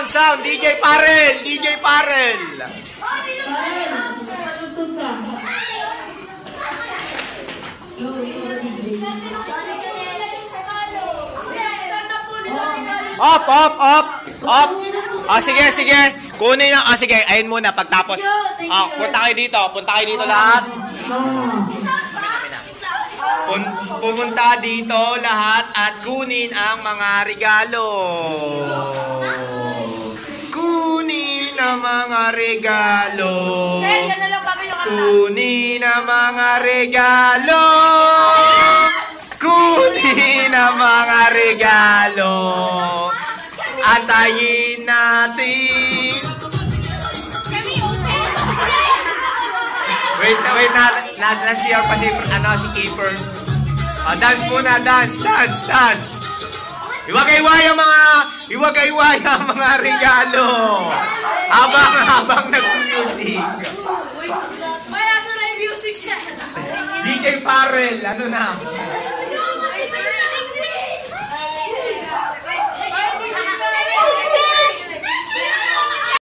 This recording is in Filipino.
Sound, DJ Parel, DJ Parel. Up. Sige. Kunin na. Sige, ayun muna pagtapos. Punta kayo dito lahat. Pumunta dito lahat at kunin ang mga regalo. Kunin ang mga regalo. Kunin ang mga regalo. Kunin ang mga regalo. Antayin natin. Wait na siya pa si keeper. Dance muna, dance. Iwagay-waya ang mga regalo. Habang nag-music. Wait, asa na yung music siya? DJ Parel, ano na?